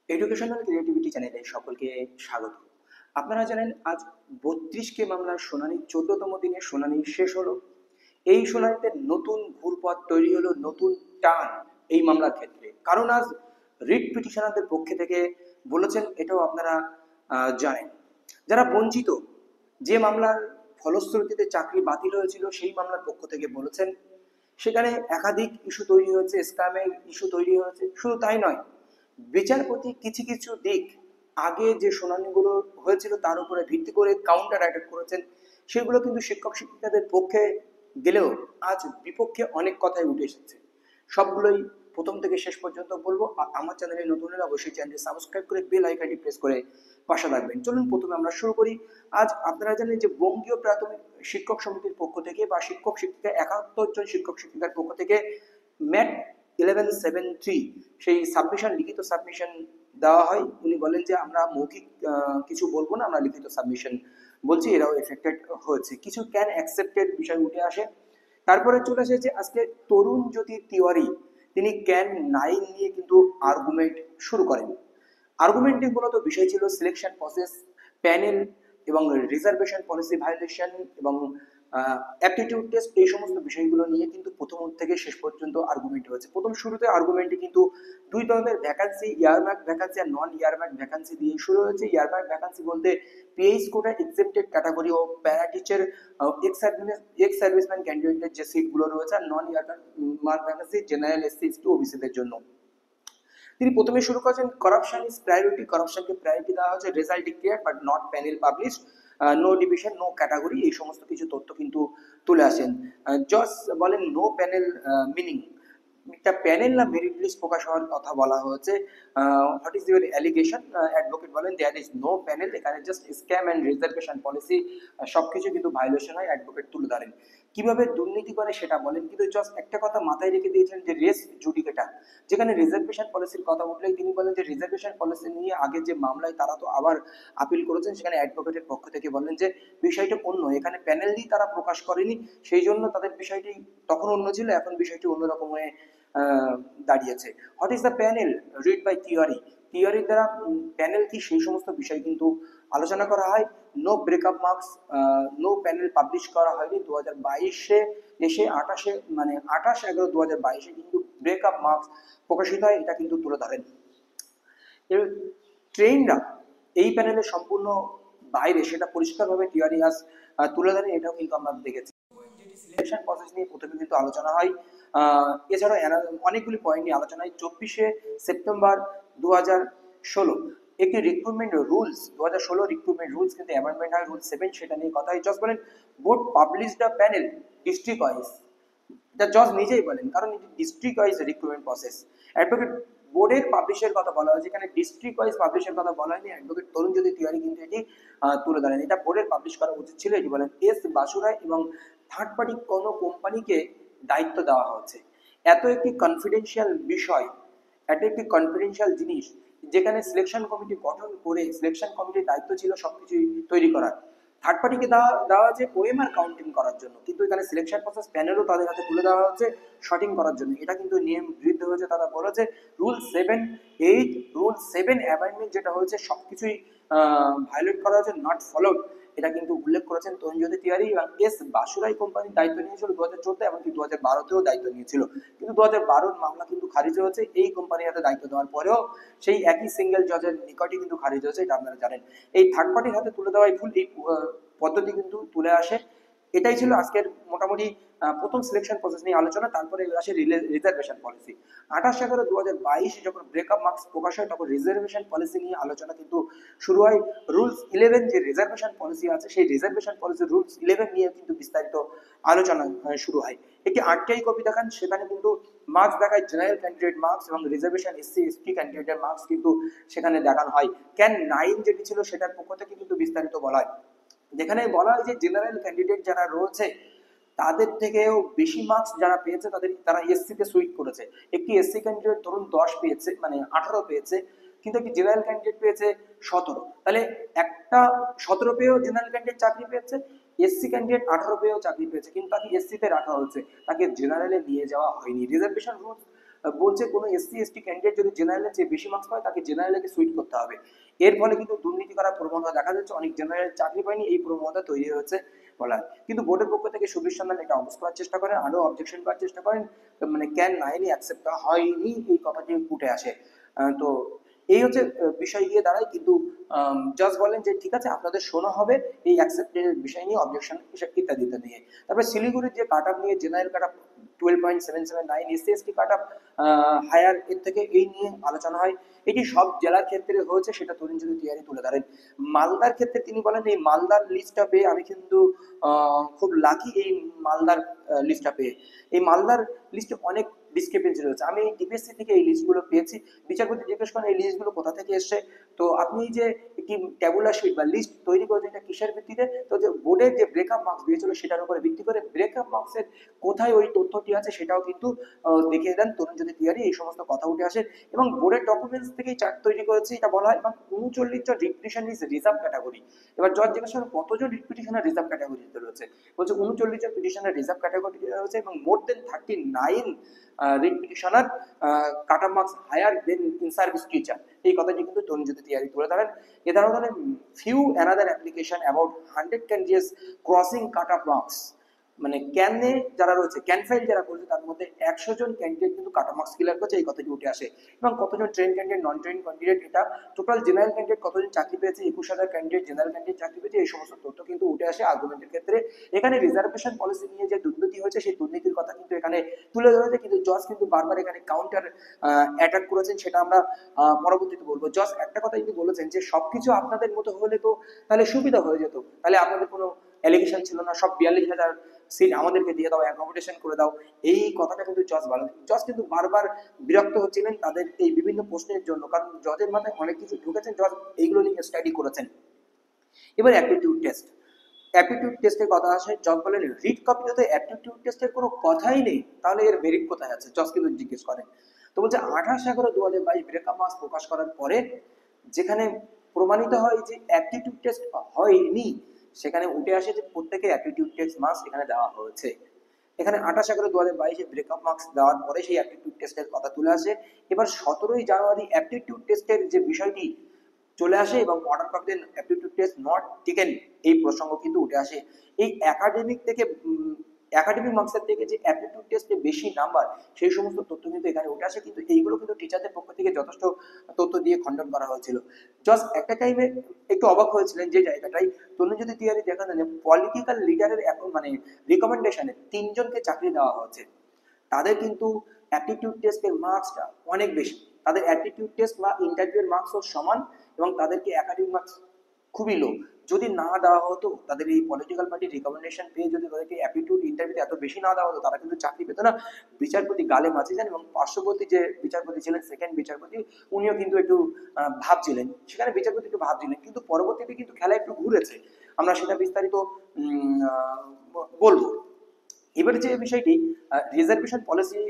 Educational creativity চ্যানেলে সকলকে স্বাগত। আপনারা জানেন আজ 32 কে মামলার শুনানি 14তম দিনের শুনানি শেষ হলো। এই শুনানিতে নতুন ঘুরপথ তৈরি হলো, নতুন টান এই মামলার ক্ষেত্রে। কারণ আজ রিট পিটিশনারদের পক্ষে থেকে বলেছেন, এটাও আপনারা জানেন, যারা বঞ্চিত, যে মামলার ফলশ্রুতিতে চাকরি বাতিল হয়েছিল সেই মামলার পক্ষ থেকে বলেছেন। সেখানে একাধিক ইস্যু তৈরি হয়েছে, স্ক্যামের ইস্যু তৈরি হয়েছে। শুধু তাই নয়, বিচারপতি কিছু কিছু দিক আগে যে শুনানিগুলো হয়েছিল তার উপরে ভিত্তি করে কাউন্টার অ্যাটাক করেছেন। সেগুলো কিন্তু শিক্ষক শিক্ষিকাদের পক্ষে গেলেও আজ বিপক্ষে অনেক কথাই উঠে এসেছে। সবগুলোই প্রথম থেকে শেষ পর্যন্ত বলবো। আর আমার চ্যানেলে নতুন হলে অবশ্যই চ্যানেলটি সাবস্ক্রাইব করে বেল আইকনটি প্রেস করে পাশে থাকবেন। চলুন প্রথমে আমরা শুরু করি। আজ আপনারা জানেন যে বঙ্গীয় প্রাথমিক শিক্ষক সমিতির পক্ষ থেকে বা শিক্ষক শিক্ষিকা 71 জন শিক্ষক শিক্ষিকার পক্ষ থেকে ম্যাট 1173 সেই সাবমিশন, লিখিত সাবমিশন দেওয়া হয়। উনি বলেন যে আমরা মৌখিক কিছু বলবো না, আমরা লিখিত সাবমিশন বলছি। এরাও এফেক্টেড হয়েছে, কিছু ক্যান অ্যাকসেপ্টেড বিষয় উঠে আসে। তারপরে চলে এসেছে আজকে তরুণ জ্যোতি তিওয়ারি, তিনি ক্যান 9 নিয়ে কিন্তু আর্গুমেন্ট শুরু করেন। আর্গুমেন্টের মূলত বিষয় ছিল সিলেকশন প্রসেস, প্যানেল এবং রিজার্ভেশন পলিসি ভায়োলেশন এবং অ্যাপটিটিউড টেস্ট, এই সমস্ত বিষয়গুলো নিয়ে কিন্তু প্রথম থেকে শেষ পর্যন্ত আর্গুমেন্ট হয়েছে। প্রথম শুরুতে আর্গুমেন্টে কিন্তু দুই ধরনের ভ্যাকান্সি, ইয়ারমার্ক ভ্যাকান্সি আর নন ইয়ারমার্ক ভ্যাকান্সি দিয়ে শুরু হয়েছে। ইয়ারমার্ক ভ্যাকান্সি বলতে পিএইচ কোটা এক্সেপ্টেড ক্যাটাগরি ও প্যারা টিচার এক্স সার্ভিসম্যান ক্যান্ডিডেটের যে সিটগুলো রয়েছে, আর non earmark vacancy general SC ST ওবিসিদের জন্য। তিনি প্রথমে শুরু করেছেন করাপশন ইজ প্রায়োরিটি, করাপশনকে প্রায়োরিটি দেওয়া হচ্ছে, result declare but not panel publish, no division no category, এই সমস্ত কিছু তথ্য কিন্তু তুলে আসেন। জজ বলেন নো প্যানেল মিনিং, একটা প্যানেল না মেরিট লিস্ট প্রকাশ হওয়ার কথা বলা হয়েছে। What is your allegation? Advocate বলেন দেয়ার ইজ নো প্যানেল, এখানে just scam and reservation policy সবকিছু কিন্তু ভায়োলেশন হয়। অ্যাডভোকেট তুলে ধরেন কিভাবে দুর্নীতি করে সেটা বলেন, কিন্তু জাস্ট একটা কথা মাথায় রেখে দিয়েছেন যে রেস জুডিকেটা, যেখানে রিজার্ভেশন পলিসির কথা উঠলেই তিনি বলেন যে রিজার্ভেশন পলিসি নিয়ে আগে যে মামলায় তারা তো আবার আপিল করেছেন, সেখানে অ্যাডভোকেটের পক্ষ থেকে বললেন যে বিষয়টা অন্য, এখানে প্যানেল দিয়ে তারা প্রকাশ করেনি, সেই জন্য তাদের বিষয়টি তখন অন্য ছিল, এখন বিষয়টি অন্যরকম হয়ে দাঁড়িয়েছে। What is the panel read by theory, থিওরির দ্বারা প্যানেল কি সেই সমস্ত বিষয় কিন্তু আলোচনা করা হয়। No breakup marks, no panel publish করা হয়নি 2022-এ এসে 28-এ মানে 28/11/2022-এ কিন্তু ব্রেকআপ মার্কস প্রকাশিত হয়, এটা কিন্তু তুলে ধরেন। ট্রেনরা এই প্যানেলের সম্পূর্ণ বাইরে, সেটা পরিষ্কারভাবে থিওরি আজ তুলে ধরেন, এটাও কিন্তু আমরা দেখেছি। সিলেকশন প্রসেস নিয়ে প্রথমে কিন্তু আলোচনা হয়, এছাড়াও অনেকগুলি পয়েন্ট নিয়ে আলোচনা হয়। 24শে সেপ্টেম্বর 2016 একটি রিক্রুটমেন্ট রুলস, 2016 রিক্রুটমেন্ট রুলস কিন্তু অ্যামেন্ডমেন্ট হয়, রুল 7, সেটা নিয়ে কথা হয়। জজ বলেন board publish the panel district wise, এটা জজ নিজেই বলেন, কারণ এটি district wise recruitment process. Advocate বোর্ডের পাবলিশের কথা বলা হয়েছে, এখানে ডিস্ট্রিক্ট ওয়াইজ পাবলিশের কথা বলা হয়নি। অ্যাডভোকেট তরুণ জ্যোতি তিওয়ারি কিন্তু এটি তুলে ধরেন, এটা বোর্ডের পাবলিশ করা উচিত ছিল, এটি বলেন। এস বাসুরায় এবং থার্ড পার্টি কোনো কোম্পানিকে দায়িত্ব দেওয়া হচ্ছে। এত একটি কনফিডেন্সিয়াল বিষয়, এত একটি কনফিডেন্সিয়াল জিনিস, যেখানে সিলেকশন কমিটি গঠন করে সিলেকশন কমিটির দায়িত্ব ছিল সবকিছুই তৈরি করা, থার্ড পার্টিকে দেওয়া হচ্ছে ওএমআর কাউন্টিং করার জন্য, কিন্তু এখানে সিলেকশন প্রসেস প্যানেলও তাদের হাতে তুলে দেওয়া হচ্ছে শর্টিং করার জন্য, এটা কিন্তু নিয়ম বিরুদ্ধ হয়েছে। তারা বলেছে রুল 7, 8, রুল 7 অ্যামেন্ডমেন্ট যেটা হয়েছে সবকিছুই ভায়োলেট করা হয়েছে, নট ফলোড, এটা কিন্তু উল্লেখ করেছেন তরুণ জ্যোতি তিওয়ারি। এবং এস বাসুরাই কোম্পানির দায়িত্ব নিয়েছিল 2014, এমনকি 2012-তেও দায়িত্ব নিয়েছিল, কিন্তু 2012-র মামলা কিন্তু খারিজ হয়েছে। এই কোম্পানির হাতে দায়িত্ব দেওয়ার পরেও সেই একই সিঙ্গেল জজের নিকটই কিন্তু খারিজ হয়েছে, এটা আপনারা জানেন। এই থার্ড পার্টির হাতে তুলে দেওয়াই ভুল, এই পদ্ধতি কিন্তু তুলে আসে। এটাই ছিল আজকের মোটামুটি প্রথম সিলেকশন প্রসেস নিয়ে আলোচনা। তারপরে আসে রিজার্ভেশন পলিসি। 28/11/2022 যখন ব্রেকআপ মার্কস প্রকাশ হয়, তখন রিজার্ভেশন পলিসি নিয়ে আলোচনা কিন্তু শুরু হয়। রুলস 11 যে রিজার্ভেশন পলিসি আছে, সেই রিজার্ভেশন পলিসি রুলস 11 নিয়ে কিন্তু বিস্তারিত আলোচনা শুরু হয়। একটি আরটিআই কপি দেখান, সেখানে কিন্তু মার্কস দেখায়, জেনারেল ক্যান্ডিডেট মার্কস এবং রিজার্ভেশন এসসি এসটি ক্যান্ডিডেটের মার্কস কিন্তু সেখানে দেখানো হয়। ক্যান 9 যেটি ছিল সেটার পক্ষ থেকে কিন্তু বিস্তারিত বলা হয়, যেখানে বলা হয় যে জেনারেল ক্যান্ডিডেট যারা রয়েছে তাদের থেকেও বেশি মার্কস যারা পেয়েছে তারা এসসিতে সুইট করেছে। একটি এসসি ক্যান্ডিডেট ধরুন 10 পেয়েছে, মানে 18 পেয়েছে, কিন্তু একটি জেনারেল ক্যান্ডিডেট পেয়েছে 17, তাহলে একটা 17 পেয়েও জেনারেল ক্যান্ডিডেট চাকরি পেয়েছে, এসসি ক্যান্ডিডেট 18 পেয়েও চাকরি পেয়েছে, কিন্তু তাকে এসসিতে রাখা হয়েছে, তাকে জেনারেলে নিয়ে যাওয়া হয়নি। রিজার্ভেশন রুলস বলছে কোনো এসসি এসটি ক্যান্ডিডেট যদি জেনারেলের চেয়ে বেশি মার্কস পায় তাকে জেনারেলকে সুইট করতে হবে। এর ফলে কিন্তু দুর্নীতি করার প্রবণতা দেখা যাচ্ছে, অনেক জেনারেল চাকরি পায়নি, এই প্রবণতা তৈরি হয়েছে বলা হয়। কিন্তু বোর্ডের পক্ষ থেকে সুবীর সন্ধান এটা অবস্থ করার চেষ্টা করেন, আরো অবজেকশন করার চেষ্টা করেন, মানে ক্যান নাইনই অ্যাকসেপ্ট হয়নি এই কথাটি উঠে আসে। তো এই হচ্ছে বিষয় গিয়ে দাঁড়ায়, কিন্তু জাজ বলেন যে ঠিক আছে আপনাদের শোনা হবে এই অ্যাকসেপ্টের বিষয় নিয়ে, অবজেকশন ইত্যাদি ইত্যাদি নিয়ে। তারপরে শিলিগুড়ির যে কাট আপ নিয়ে general cut up 12.779, SC ST cut up higher, এর থেকে এই নিয়ে আলোচনা হয়। এটি সব জেলার ক্ষেত্রে হয়েছে, সেটা তরুণজ্যোতি তিয়ারি তুলে ধরেন। মালদার ক্ষেত্রে তিনি বলেন এই মালদার লিস্টটা পেয়ে আমি কিন্তু খুব লাকি, এই মালদার লিস্টটা পেয়ে। এই মালদার লিস্টে অনেক ডিসক্রিপেন্সি রয়েছে, আমি ডিপিএসসি থেকে এই লিস্টগুলো পেয়েছি। বিচারপতি জিজ্ঞেস করেন এই লিস্টগুলো কোথা থেকে এসছে, তো আপনি যে একটি ট্যাবুলার শিট বা লিস্ট তৈরি করেছেন এটা কিসের ভিত্তিতে, তো যে বোর্ডের যে ব্রেকআপ মার্কস দিয়েছিল সেটার উপরে ভিত্তি করে ব্রেকআপ মার্কসের কোথায় ওই তথ্যটি আছে সেটাও কিন্তু দেখিয়ে দেন তরুণজ্যোতি তিয়ারি। এই সমস্ত কথা উঠে আসে এবং বোর্ডের ডকুমেন্টস থেকেই চার্ট তৈরি করেছে এটা বলা হয়। এবং 39 জন রিপিটিশন ইজ রিজার্ভ ক্যাটাগরি। এবার জজ জিজ্ঞেস করেন কতজন রিপিটিশনের রিজার্ভ ক্যাটাগরিতে রয়েছে, বলছে 39 জন পিটিশনের রিজার্ভ ক্যাটাগরি রয়েছে এবং মোর দেন 39 রিপিটিশনার কাটা marks higher than in service teacher. এই কথাটি কিন্তু তরুণজ্যোতি তিয়ারি তুলে ধরেন। এছাড়াও ধরেন few another application about 100 candidates crossing cut off marks, মানে ক্যানে যারা রয়েছে, ক্যান ফাইল যারা করছে তার মধ্যে 100 জন ক্যান্ডিডেট কিন্তু কাট অফ মার্কস ক্লিয়ার করছে, এই কথাটি উঠে আসে। এবং কতজন ট্রেন ক্যান্ডিডেট, নন ট্রেন ক্যান্ডিডেট, এটা টোটাল জেনারেল ক্যান্ডিডেট কতজন চাকরি পেয়েছে, 21,000 ক্যান্ডিডেট জেনারেল ক্যান্ডিডেট চাকরি পেয়েছে, এই সমস্ত তথ্য কিন্তু উঠে আসে আর্গুমেন্টের ক্ষেত্রে। এখানে রিজার্ভেশন পলিসি নিয়ে যে দুর্নীতি হয়েছে সেই দুর্নীতির কথা কিন্তু এখানে তুলে ধরেছে, কিন্তু জজ কিন্তু বারবার এখানে কাউন্টার অ্যাটাক করেছেন, সেটা আমরা পরবর্তীতে বলবো। জজ একটা কথা কিন্তু বলেছেন যে সবকিছু আপনাদের মতো হলে তো তাহলে সুবিধা হয়ে যেত, তাহলে আপনাদের কোনো অ্যালিগেশন ছিল না, সব 42,000 সিট আমাদেরকে দিয়ে দাও, অ্যাকোমোডেশন করে দাও, এই কথাটা কিন্তু জজ বলেন। জজ কিন্তু বারবার বিরক্ত হচ্ছিলেন তাদের এই বিভিন্ন প্রশ্নের জন্য, কারণ জজের মাথায় অনেক কিছু ঢুকেছেন, জজ এইগুলো নিয়ে স্টাডি করেছেন। এবার অ্যাপটিটিউড টেস্ট, অ্যাপটিটিউড টেস্টের কথা আসে, জজ বলেন রিড কপিতে তো অ্যাপটিটিউড টেস্টের কোনো কথাই নেই, তাহলে এর মেরিট কোথায় আছে, জজ কিন্তু জিজ্ঞেস করেন। তো বলছে 28/11/2022 ব্রেকআপ মার্কস প্রকাশ করার পরে যেখানে প্রমাণিত হয় যে অ্যাপটিটিউড টেস্ট হয়নি, সেখানে উঠে আসে যে প্রত্যেকের অ্যাপটিটিউড টেস্ট মার্কস এখানে দেওয়া হয়েছে। এখানে 28/11/2022 ব্রেকআপ মার্কস দেওয়ার পরে সেই অ্যাপটিটিউড টেস্টের কথা তুলে আসে। এবার 17 জানুয়ারি অ্যাপটিটিউড টেস্টের যে বিষয়টি চলে আসে এবং অর্ডার কপিতে অ্যাপটিটিউড টেস্ট নট টেকেন, এই প্রসঙ্গ কিন্তু উঠে আসে। এই একাডেমিক থেকে একাডেমিক মার্কসের থেকে যে অ্যাপটিটিউড টেস্টে বেশি নাম্বার, সেই সমস্ত তথ্য কিন্তু এখানে উঠে আসে, কিন্তু এইগুলো কিন্তু টিচারদের পক্ষ থেকে যথেষ্ট তথ্য দিয়ে খণ্ডন করা হয়েছিল। জাস্ট একটা টাইমে একটু অবাক হয়েছিলেন যে জায়গাটাই তরুণজ্যোতি তিয়ারি দেখা যায় পলিটিক্যাল লিডারের এখন মানে রিকমেন্ডেশনে 3 জনকে চাকরি দেওয়া হয়েছে, তাদের কিন্তু অ্যাপটিটিউড টেস্টের মার্কসটা অনেক বেশি, তাদের অ্যাপটিটিউড টেস্ট বা ইন্টারভিউয়ের মার্কসও সমান এবং তাদেরকে একাডেমিক মার্কস খুবই লো। যদি না দেওয়া হতো তাদের এই পলিটিক্যাল পার্টির রিকমেন্ডেশন পেয়ে যদি তাদেরকে অ্যাপটিটিউড ইন্টারভিউতে এত বেশি না দেওয়া হতো, তারা কিন্তু চাকরি পেত না। বিচারপতি গালে মাঝে যান এবং পার্শ্ববর্তী যে বিচারপতি ছিলেন সেকেন্ড বিচারপতি, উনিও কিন্তু একটু ভাবছিলেন, সেখানে বিচারপতি একটু ভাবছিলেন, কিন্তু পরবর্তীতে কিন্তু খেলা একটু ঘুরেছে, আমরা সেটা বিস্তারিত বলবো। এবারে যে বিষয়টি reservation policy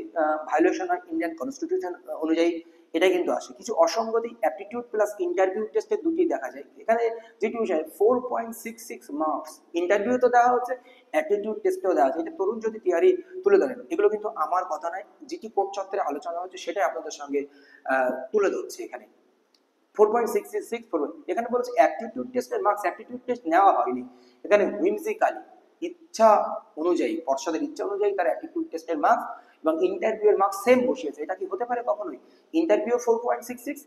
violation of Indian constitution অনুযায়ী এটা কিন্তু আসে, কিছু অসঙ্গতি অ্যাপটিটিউড প্লাস ইন্টারভিউ টেস্টে দুটি দেখা যায়। এখানে যেটি বিষয় 4.66 মার্কস ইন্টারভিউ তো দেওয়া হচ্ছে, অ্যাপটিটিউড টেস্টেও দেওয়া আছে, এটা তরুণজ্যোতি তিয়ারি তুলে ধরেন। এগুলো কিন্তু আমার কথা নয়, যেটি কোর্ট চত্বরে আলোচনা হচ্ছে সেটাই আপনাদের সঙ্গে তুলে ধরছি। এখানে 4.66 এখানে বলছে অ্যাপটিটিউড টেস্টের মার্কস, অ্যাপটিটিউড টেস্ট নেওয়া হয়নি, এখানে হুইমজিক্যালি ইচ্ছা অনুযায়ী, পর্ষদের ইচ্ছা অনুযায়ী তার অ্যাপটিটিউড টেস্টের মার্কস এবং ইন্টারভিউ এর মার্কস সেম বসিয়েছে। এটা কি হতে পারে? কখনোই। ইন্টারভিউ 4.66,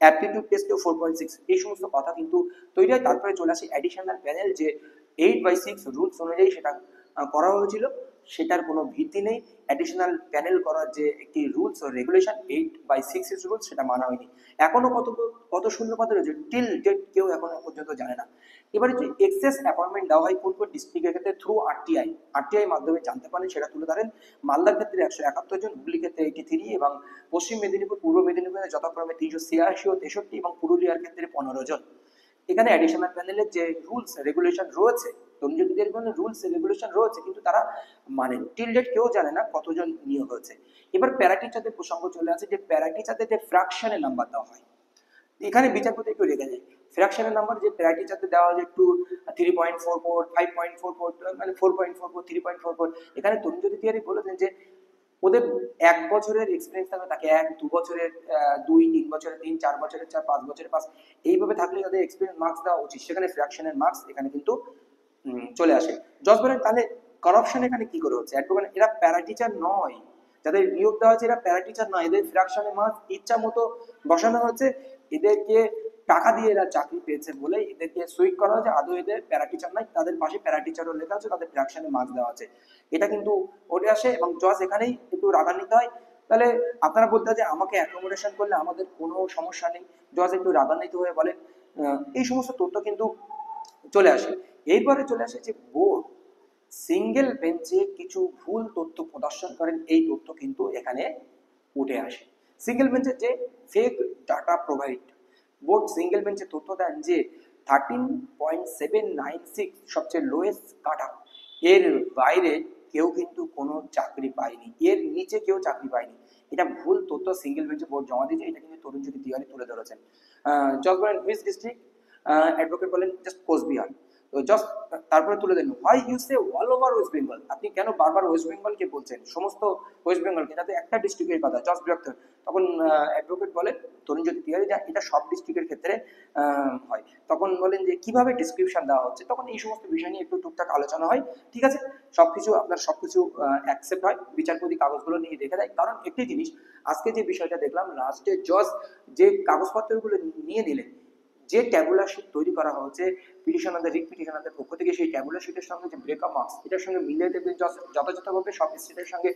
অ্যাপটিটিউড টেস্টেও 4.6, এই সমস্ত কথা কিন্তু তৈরি হয়। তারপরে চলে আসে অ্যাডিশনাল প্যানেল, যে 8/6 রুলস অনুযায়ী সেটা করা হয়েছিল, সেটার কোনো ভিত্তি নেই। অ্যাডিশনাল প্যানেল করার যে একটি রুলস ও রেগুলেশন 8/6 রুলস, সেটা মানা হয়নি। এখনো কত শূন্য পদে রয়েছে টিল ডেট কেউ এখনো পর্যন্ত জানে না। এবারে যে এক্সেস অ্যাপয়েন্টমেন্ট দেওয়া হয় কোন কোন ডিস্ট্রিক্টের ক্ষেত্রে থ্রু আরটিআই মাধ্যমে জানতে পারেন, সেটা তুলে ধরেন। মালদার ক্ষেত্রে 171 জন, হুগলি ক্ষেত্রে 83 এবং পশ্চিম মেদিনীপুর পূর্ব মেদিনীপুরে যথাক্রমে 386 ও 63 এবং পুরুলিয়ার ক্ষেত্রে 15 জন। এখানে অ্যাডিশনাল প্যানেলের যে রুলস রেগুলেশন রয়েছে, তরুণজ্যোতিদের কোনো রুলস রেগুলেশন রয়েছে, কিন্তু তারা মানে টিল ডেট কেউ জানে না কতজন নিয়োগ হয়েছে। এবার প্যারা টিচারদের প্রসঙ্গ চলে আসে, যে প্যারা টিচারদের যে ফ্র্যাকশনে নাম্বার দেওয়া হয়, এখানে বিচারপতি একটু রেগে যায়। ফ্র্যাকশনের নাম্বার যে প্যারা টিচারদের দেওয়া হয় একটু 3.44, 5.44, মানে 4.44, 3.44, এখানে তরুণজ্যোতি তিয়ারি বলেছেন যে ওদের 1 বছরের এক্সপিরিয়েন্স থাকবে, তাকে 1-2 বছরের 2-3 বছরের 3-4 বছরের 4-5 বছরের 5, এইভাবে থাকলে তাদের এক্সপিরিয়েন্স মার্কস দেওয়া উচিত। সেখানে ফ্র্যাকশনের মার্কস এখানে কিন্তু চলে আসে। জজ বলেন তাহলে করাপশন এখানে কি করে হচ্ছে? অ্যাডভোকেট এরা প্যারা টিচার নয়, যাদের নিয়োগ দেওয়া হচ্ছে এরা প্যারা টিচার নয়, এদের ফ্র্যাকশনের মার্কস ইচ্ছা মতো বসানো হচ্ছে, এদেরকে টাকা দিয়ে এরা চাকরি পেয়েছে বলে এদেরকে সুইট করা হচ্ছে, আদৌ এদের প্যারা টিচার নাই, তাদের পাশে প্যারা টিচারও লেখা আছে, তাদের ফ্র্যাকশনে মার্কস দেওয়া আছে, এটা কিন্তু ওঠে আসে। এবং জজ এখানেই একটু রাগান্বিত হয়। তাহলে আপনারা বলতে যে আমাকে অ্যাকোমোডেশন করলে আমাদের কোনো সমস্যা নেই, জজ একটু রাগান্বিত হয়ে বলেন এই সমস্ত তথ্য কিন্তু চলে আসে। এরপরে চলে আসে যে বোর্ড সিঙ্গেল বেঞ্চে কিছু ভুল তথ্য প্রদর্শন করেন, এই তথ্য কিন্তু এখানে উঠে আসে। সিঙ্গেল বেঞ্চে যে fake data provide, board single বেঞ্চে তথ্য দেন যে 13.796 সবচেয়ে লোয়েস্ট কাট অফ, এর বাইরে কেউ কিন্তু কোনো চাকরি পায়নি, এর নিচে কেউ চাকরি পায়নি, এটা ভুল তথ্য সিঙ্গেল বেঞ্চে বোর্ড জমা দিয়েছে। এটা কিন্তু তরুণজ্যোতি তিওয়ারি তুলে ধরেছেন। জজ বলেন হুইচ ডিস্ট্রিক্ট, অ্যাডভোকেট বলেন জাস্ট কোচবিহার। তো জাস্ট তারপরে তুলে দেন why you say all over West Bengal, আপনি কেন বারবার ওয়েস্ট বেঙ্গলকে বলছেন, সমস্ত ওয়েস্ট বেঙ্গলকে, যাতে একটা ডিস্ট্রিক্টের কথা, জাস্ট বিরক্ত। তখন অ্যাডভোকেট বলেন তরুণজ্যোতি তিওয়ারি যা এটা সব ডিস্ট্রিক্টের ক্ষেত্রে হয়। তখন বলেন যে কিভাবে ডিসক্রিপশন দেওয়া হচ্ছে, তখন এই সমস্ত বিষয় নিয়ে একটু টুকটাক আলোচনা হয়। ঠিক আছে, সবকিছু আপনার সবকিছু অ্যাকসেপ্ট হয়, বিচারপতি কাগজগুলো নিয়ে রেখে দেয়। কারণ একটি জিনিস আজকে যে বিষয়টা দেখলাম, লাস্টে জজ যে কাগজপত্রগুলো নিয়ে নিলেন, যে ট্যাবুলার শিট তৈরি করা হয়েছে পিটিশনারদের, রিট পিটিশনারদের পক্ষ থেকে, সেই ট্যাবুলার শিটের সঙ্গে যে ব্রেকআপ মার্কস, এটার সঙ্গে মিলে দেখবেন যথাযথভাবে সব স্টেটের সঙ্গে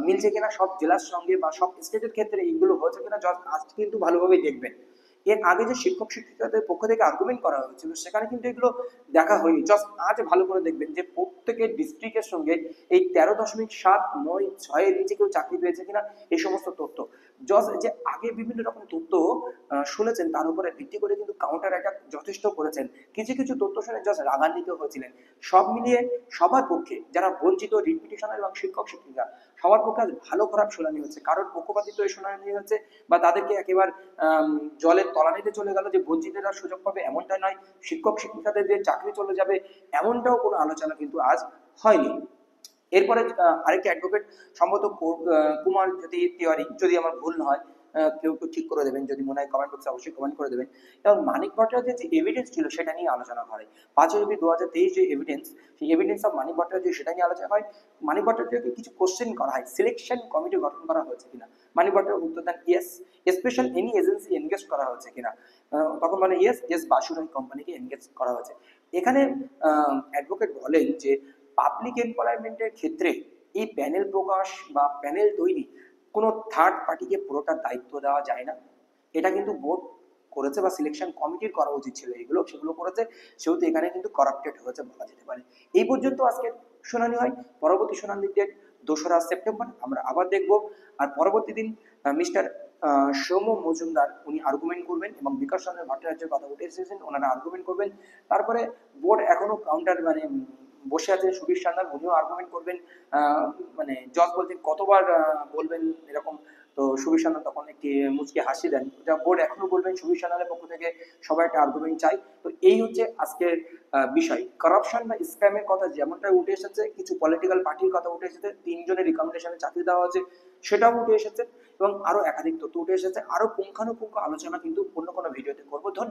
মিলছে কিনা, সব জেলার সঙ্গে বা সব স্টেটের ক্ষেত্রে এইগুলো হয়েছে কিনা জজ আজ কিন্তু ভালোভাবেই দেখবেন। এর আগে যে শিক্ষক শিক্ষিকাদের পক্ষ থেকে আর্গুমেন্ট করা হয়েছিল সেখানে কিন্তু এগুলো দেখা হয়নি। জাস্ট আজ ভালো করে দেখবেন যে প্রত্যেকের ডিস্ট্রিক্টের সঙ্গে এই 13.796 এর নিচে কেউ চাকরি পেয়েছে কিনা, এই সমস্ত তথ্য জজ যে আগে বিভিন্ন রকম তথ্য শুনেছেন তার উপরে ভিত্তি করে কিন্তু কাউন্টার অ্যাটাক যথেষ্ট করেছেন। কিছু কিছু তথ্য শুনে জজ রাগান্বিত হয়েছিলেন। সব মিলিয়ে সবার পক্ষে, যারা বঞ্চিত রিট পিটিশনার এবং শিক্ষক শিক্ষিকা, সবার পক্ষে আজ ভালো খারাপ শুনানি হচ্ছে। কারোর পক্ষপাতিত্ব এই শুনানি হচ্ছে বা তাদেরকে একেবারে জলের তলানিতে চলে গেল যে বঞ্চিতরা সুযোগ পাবে, এমনটা নয়। শিক্ষক শিক্ষিকাদের যে চাকরি চলে যাবে এমনটাও কোনো আলোচনা কিন্তু আজ হয়নি। এরপরে আরেকটি অ্যাডভোকেট সম্ভবত কুমার জ্যোতি তিওয়ারি, যদি আমার ভুল না হয়, কেউ কেউ ঠিক করে দেবেন, যদি মনে হয় কমেন্ট বক্সে অবশ্যই কমেন্ট করে দেবেন। এবং মানিক ভট্টাচার্যের যে এভিডেন্স ছিল সেটা নিয়ে আলোচনা হয়। 5 এপ্রিল 2023 যে এভিডেন্স, সেই এভিডেন্স অফ মানিক ভট্টাচার্য সেটা নিয়ে আলোচনা হয়। মানিক ভট্টাচার্যকে কিছু কোশ্চেন করা হয়, সিলেকশন কমিটি গঠন করা হয়েছে কিনা, মানিক ভট্টাচার্য উত্তর দেন yes. Special any agency engage করা হয়েছে কিনা, তখন মানে ইয়েস, এস বাসুরাই কোম্পানিকে এনগেজ করা হয়েছে। এখানে অ্যাডভোকেট বলেন যে পাবলিক এমপ্লয়মেন্টের ক্ষেত্রে এই প্যানেল প্রকাশ বা প্যানেল তৈরি কোনো থার্ড পার্টিকে পুরোটা দায়িত্ব দেওয়া যায় না। এটা কিন্তু বোর্ড করেছে বা সিলেকশন কমিটির করা উচিত ছিল, এগুলো সেগুলো করেছে, সেহেতু এখানে কিন্তু করাপ্টেড হয়েছে বলা যেতে পারে। এই পর্যন্ত আজকে শুনানি হয়। পরবর্তী শুনানির ডেট 2রা সেপ্টেম্বর আমরা আবার দেখব। আর পরবর্তী দিন মিস্টার সৌম মজুমদার উনি আর্গুমেন্ট করবেন এবং বিকাশ চন্দ্র ভট্টাচার্যের কথা উঠে এসেছেন, ওনারা আর্গুমেন্ট করবেন। তারপরে বোর্ড এখনো কাউন্টার মানে বসে আছে, সুবীর সান্যাল উনিও আর্গুমেন্ট করবেন। মানে জজ বলছেন কতবার বলবেন এরকম, তো সুবীর সান্যাল তখন একটি মুচকি হাসি দেন, যা বোর্ড এখনো বলবেন সুবীর সান্যালের পক্ষ থেকে সবাই একটা আর্গুমেন্ট চাই। তো এই হচ্ছে আজকের বিষয়। করাপশন বা স্ক্যামের কথা যেমনটা উঠে এসেছে, কিছু পলিটিক্যাল পার্টির কথা উঠে এসেছে, 3 জনের রিকমেন্ডেশনে চাকরি দেওয়া হয়েছে সেটাও উঠে এসেছে, এবং আরো একাধিক তথ্য উঠে এসেছে। আরো পুঙ্খানুপুঙ্খ আলোচনা কিন্তু অন্য কোনো ভিডিওতে করবো। ধন্যবাদ।